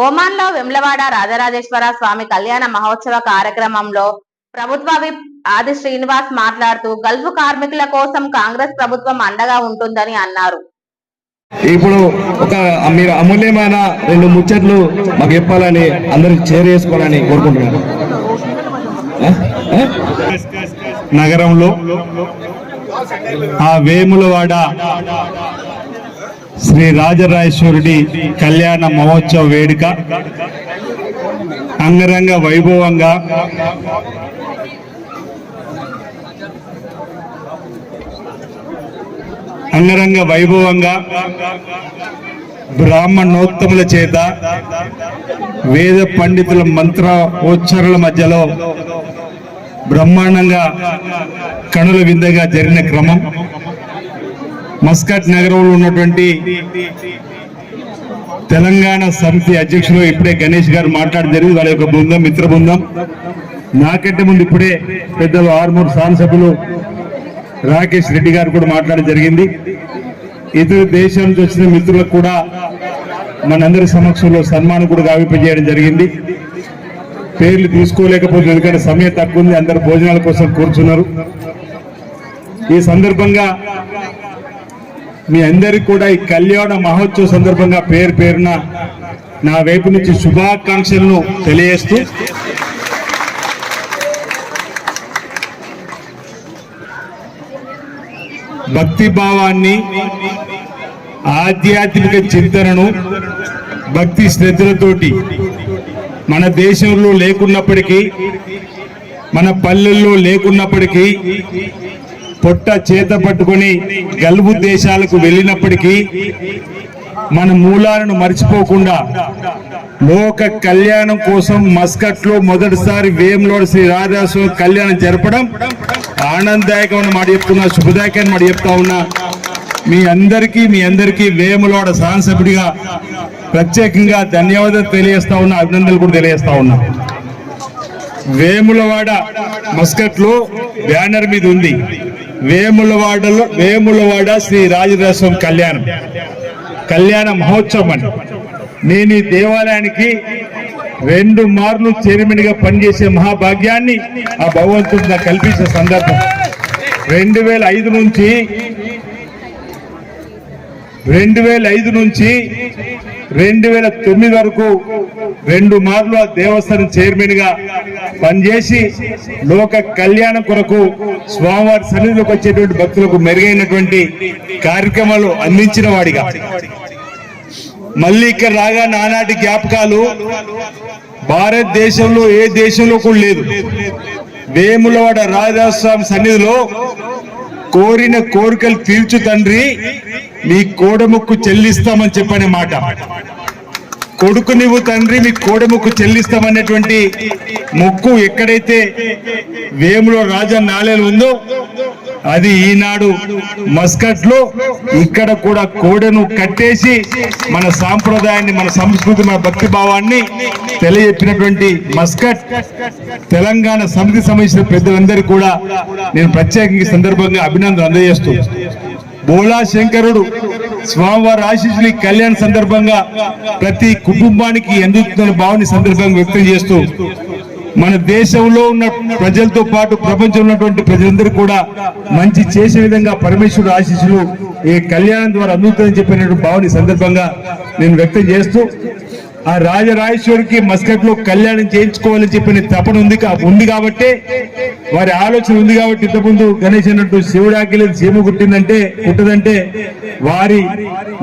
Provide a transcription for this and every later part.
ఓమాన్లో వెమ్లవాడ రాజరాజేశ్వర స్వామి కళ్యాణ మహోత్సవ కార్యక్రమంలో ప్రభుత్వ విప్ ఆది శ్రీనివాస్ మాట్లాడుతూ గల్ఫ్ కార్మికుల కోసం కాంగ్రెస్ ప్రభుత్వం అండగా ఉంటుందని అన్నారు. ఇప్పుడు ఒక మీరు అమూల్యమైన 2 ముచ్చట్లు మాకు చెప్పాలని అందరికి చేరేసుకోవాలని కోరుకుంటున్నాను. నగరంలో ఆ వేములవాడ శ్రీ రాజరాజేశ్వరుడి కళ్యాణ మహోత్సవ వేడుక అంగరంగ వైభవంగా బ్రాహ్మణోత్తముల చేత వేద పండితుల మంత్రోచ్చరణల మధ్యలో బ్రహ్మాండంగా కనుల విందగా జరిగిన క్రమం మస్కట్ నగరంలో ఉన్నటువంటి తెలంగాణ సమితి అధ్యక్షులు ఇప్పుడే గణేష్ గారు మాట్లాడడం జరిగింది. వాళ్ళ యొక్క బృందం, మిత్ర బృందం. నాకంటే ముందు ఇప్పుడే పెద్దలు ఆర్మూరు శాసనసభ్యులు రాకేష్ రెడ్డి గారు కూడా మాట్లాడడం జరిగింది. ఇతర దేశం నుంచి వచ్చిన మిత్రులకు కూడా మనందరి సమక్షంలో సన్మానం కూడా గావింపజేయడం జరిగింది. పేర్లు తీసుకోలేకపోతుంది ఎందుకంటే సమయం తక్కువ ఉంది, అందరు భోజనాల కోసం కూర్చున్నారు. ఈ సందర్భంగా మీ అందరికి కూడా ఈ కళ్యాణ మహోత్సవ సందర్భంగా పేరు పేరున నా వైపు నుంచి శుభాకాంక్షలను తెలియజేస్తూ భక్తి భావాన్ని, ఆధ్యాత్మిక చింతనను భక్తి శ్రద్ధలతోటి మన దేశంలో లేకున్నప్పటికీ, మన పల్లెల్లో లేకున్నప్పటికీ, పొట్ట చేత పట్టుకొని గల్ఫ్ దేశాలకు వెళ్ళినప్పటికీ మన మూలాలను మర్చిపోకుండా లోక కళ్యాణం కోసం మస్కట్ లో మొదటిసారి వేములవాడ శ్రీ రాజరాజేశ్వర కళ్యాణం జరపడం ఆనందదాయకమైన మాట చెప్తున్నా, శుభదాయకమైన మాట చెప్తా ఉన్నా. మీ అందరికీ వేములవాడ శాసనసభ్యుడిగా ప్రత్యేకంగా ధన్యవాదాలు తెలియజేస్తా ఉన్నా, అభినందనలు కూడా తెలియజేస్తా ఉన్నా. వేములవాడ మస్కట్ లో బ్యానర్ మీద ఉంది వేములవాడ శ్రీ రాజరాజేశ్వర కళ్యాణ మహోత్సవం అని. నేను ఈ దేవాలయానికి 2 మార్లు చైర్మన్ గా పనిచేసే మహాభాగ్యాన్ని ఆ భగవంతుడు నాకు కల్పించిన సందర్భం. 2005 నుంచి 2009 వరకు 2 మార్లు ఆ దేవస్థానం చైర్మన్ గా పనిచేసి లోక కళ్యాణం కొరకు స్వామివారి సన్నిధిలోకి వచ్చేటువంటి భక్తులకు మెరుగైనటువంటి కార్యక్రమాలు అందించిన వాడిగా మళ్ళీ ఇక్కడ రాగా నానాటి జ్ఞాపకాలు భారతదేశంలో ఏ దేశంలో కూడా లేదు. వేములవాడ రాజరాజస్వామి సన్నిధిలో కోరిన కోరికలు తీర్చు తండ్రి, నీ కోడముక్కు చెల్లిస్తామని చెప్పనే మాట. కొడుకు నీవు తండ్రి, మీ కోడముక్కు చెల్లిస్తామనేటువంటి మొక్కు ఎక్కడైతే వేములో రాజా నాళేలు ఉందో అది ఈనాడు మస్కట్ లో ఇక్కడ కూడా కోడను కట్టేసి మన సాంప్రదాయాన్ని, మన సంస్కృతి, మన భక్తి భావాన్ని తెలియజెప్పినటువంటి మస్కట్ తెలంగాణ సమితి సంబంధించిన పెద్దలందరికీ కూడా నేను ప్రత్యేకంగా ఈ సందర్భంగా అభినందనలు అందజేస్తూ బోలా శంకరుడు స్వామివారి ఆశీస్సులు కళ్యాణ సందర్భంగా ప్రతి కుటుంబానికి అందుతున్న భావన సందర్భంగా వ్యక్తం చేస్తూ మన దేశంలో ఉన్న ప్రజలతో పాటు ప్రపంచంలో ఉన్నటువంటి ప్రజలందరూ కూడా మంచి చేసే విధంగా పరమేశ్వరుడు ఆశీస్సులు ఈ కళ్యాణం ద్వారా అందుతుందని చెప్పినటువంటి భావన సందర్భంగా నేను వ్యక్తం చేస్తూ ఆ రాజరాజేశ్వరికి మస్కట్ లో కళ్యాణం చేయించుకోవాలని చెప్పిన తపన ఉంది కాబట్టి, వారి ఆలోచన ఉంది కాబట్టి ఇంతకుముందు గణేష్ అన్నట్టు శివుడాకి సీమ కుట్టదంటే వారి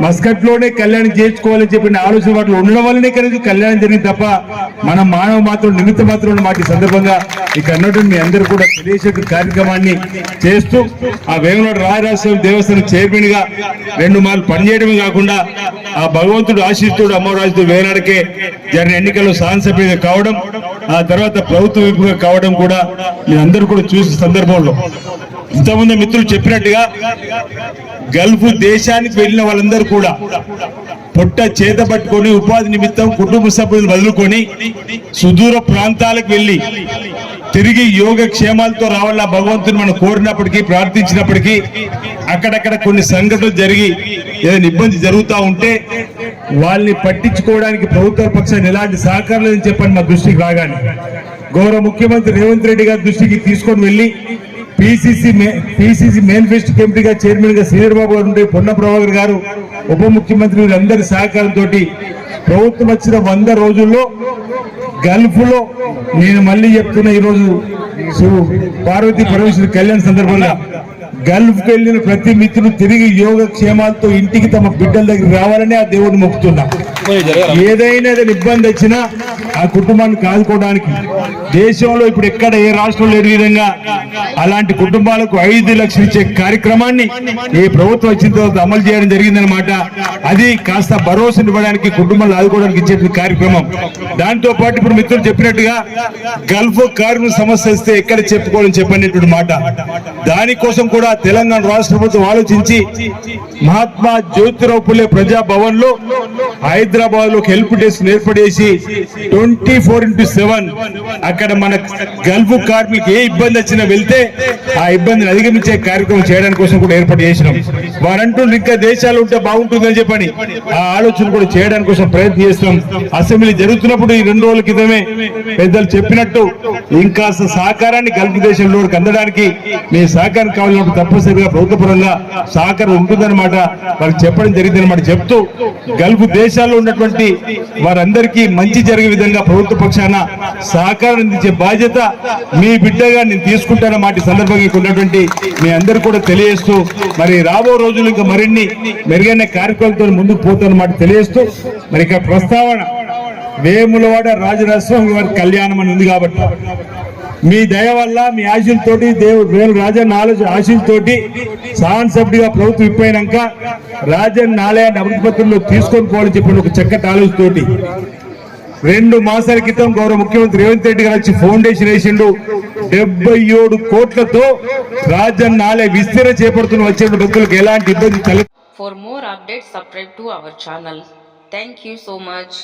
మస్కట్ లోనే కళ్యాణం చేయించుకోవాలని చెప్పిన ఆలోచన వాటిలో ఉండడం వల్లనే కనుక కళ్యాణం జరిగింది తప్ప మన మానవ మాత్రం నిమిత్త మాత్రం మాట సందర్భంగా ఇక్కడ అన్నట్టు మీ అందరూ కూడా తెలియజే కార్యక్రమాన్ని చేస్తూ ఆ వేములవాడ రాజరాజేశ్వర దేవస్థానం చైర్మన్ గా 2 మార్లు పనిచేయడమే కాకుండా ఆ భగవంతుడు ఆశీస్సుడు అమ్మవారితో వేనాడకే జరిగిన ఎన్నికల్లో శాసనసభ్యుగా కావడం, ఆ తర్వాత ప్రభుత్వ విపుగా కావడం కూడా మీరందరూ కూడా చూసిన సందర్భంలో ఇంతకుముందు మిత్రులు చెప్పినట్టుగా గల్ఫ్ దేశానికి వెళ్ళిన వాళ్ళందరూ కూడా పొట్ట చేత పట్టుకొని ఉపాధి నిమిత్తం కుటుంబ సభ్యులను వదులుకొని సుదూర ప్రాంతాలకు వెళ్ళి తిరిగి యోగక్షేమాలతో రావాలా భగవంతుని మనం కోరినప్పటికీ ప్రార్థించినప్పటికీ అక్కడక్కడ కొన్ని సంఘటనలు జరిగి ఏదైనా ఇబ్బంది జరుగుతూ ఉంటే వాళ్ళని పట్టించుకోవడానికి ప్రభుత్వ పక్షాన్ని ఎలాంటి సహకారం లేదని చెప్పని మా దృష్టికి రాగానే గౌరవ ముఖ్యమంత్రి రేవంత్ రెడ్డి గారి దృష్టికి తీసుకొని వెళ్ళి పిసిసి మేనిఫెస్టో కమిటీగా చైర్మన్ గా శ్రీధర్ బాబు గారు ఉంటే పొన్న ప్రభాకర్ గారు ఉప ముఖ్యమంత్రి వీళ్ళందరి సహకారంతో ప్రభుత్వం వచ్చిన 100 రోజుల్లో గల్ఫ్ లో నేను మళ్ళీ చెప్తున్నా ఈరోజు పార్వతీ పరమేశ్వరి కళ్యాణ్ సందర్భంగా గల్ఫ్ కు వెళ్ళిన ప్రతి మిత్రుడు తిరిగి యోగక్షేమాలతో ఇంటికి తమ బిడ్డల దగ్గర రావాలని ఆ దేవుడిని మొక్కుతున్నా. ఏదైనా ఇబ్బంది వచ్చినా ఆ కుటుంబాన్ని కాదుకోవడానికి దేశంలో ఇప్పుడు ఎక్కడ ఏ రాష్ట్రంలో లేని విధంగా అలాంటి కుటుంబాలకు 5 లక్షలు ఇచ్చే కార్యక్రమాన్ని ఈ ప్రభుత్వం వచ్చిన తర్వాత అమలు చేయడం జరిగిందనమాట. అది కాస్త భరోసాను ఇవ్వడానికి కుటుంబాలు ఆదుకోవడానికి ఇచ్చే కార్యక్రమం. దాంతో పాటు ఇప్పుడు మిత్రులు చెప్పినట్టుగా గల్ఫ్ కార్మిక సమస్య వస్తే ఎక్కడ చెప్పుకోవాలని చెప్పనేటువంటి మాట. దానికోసం కూడా తెలంగాణ రాష్ట్ర ప్రభుత్వం ఆలోచించి మహాత్మా జ్యోతిరావు పులే ప్రజాభవన్ లో హైదరాబాద్ లో హెల్ప్ డెస్క్ ఏర్పడేసి 24/7 అక్కడ మన గల్ఫ్ కార్మికులకు ఏ ఇబ్బంది వచ్చినా వెళ్తే ఆ ఇబ్బందిని అధిగమించే కార్యక్రమం చేయడానికి కోసం కూడా ఏర్పాటు చేసినాం. వారంటూ ఇంకా దేశాలు ఉంటే బాగుంటుందని చెప్పని ఆ ఆలోచన కూడా చేయడానికి కోసం ప్రయత్నం చేస్తున్నాం. అసెంబ్లీ జరుగుతున్నప్పుడు ఈ 2 రోజుల క్రితమే పెద్దలు చెప్పినట్టు ఇంకా సహకారాన్ని గల్ఫ్ దేశంలో అందడానికి మీ సహకారం కావాలన్నప్పుడు తప్పనిసరిగా ప్రభుత్వ పరంగా సహకారం ఉంటుందన్నమాట వాళ్ళకి చెప్పడం జరిగిందన్నమాట. చెప్తూ గల్ఫ్ దేశాల్లో ఉన్నటువంటి వారందరికీ మంచి జరిగే విధంగా ప్రభుత్వ పక్షాన సహకారం అందించే బాధ్యత మీ బిడ్డగా నేను తీసుకుంటానన్నమాట. సందర్భంగా ఉన్నటువంటి మీ అందరూ కూడా తెలియజేస్తూ మరి రాబో రోజులు ఇంకా మరిన్ని మెరుగైన కార్యక్రమాలతో ముందుకు పోతానన్నమాట తెలియజేస్తూ మరి ఇక ప్రస్తావన వేములవాడ రాజరాజస్వామి వారి కళ్యాణం అని ఉంది కాబట్టి మీ దయ వల్ల మీ ఆశీలతోటి దేవుడు రాజన్న ఆశీలతోటి సాన్ సభ్యుడిగా ప్రభుత్వం ఇప్పైనాక రాజన్న ఆలయాన్ని అభివృద్ధిపత్రంలో తీసుకొని పోవాలని చెప్పిన ఒక చక్కటి ఆలోచనతోటి 2 మాసాల క్రితం గౌరవ ముఖ్యమంత్రి రేవంత్ రెడ్డి గారు వచ్చి ఫౌండేషన్ వేసిండు. 77 కోట్లతో రాజన్న ఆలయ విస్తరణ చేపడుతున్న వచ్చే భక్తులకు ఎలాంటి ఇబ్బంది కలగ. For more updates, subscribe to our channel. Thank you so much.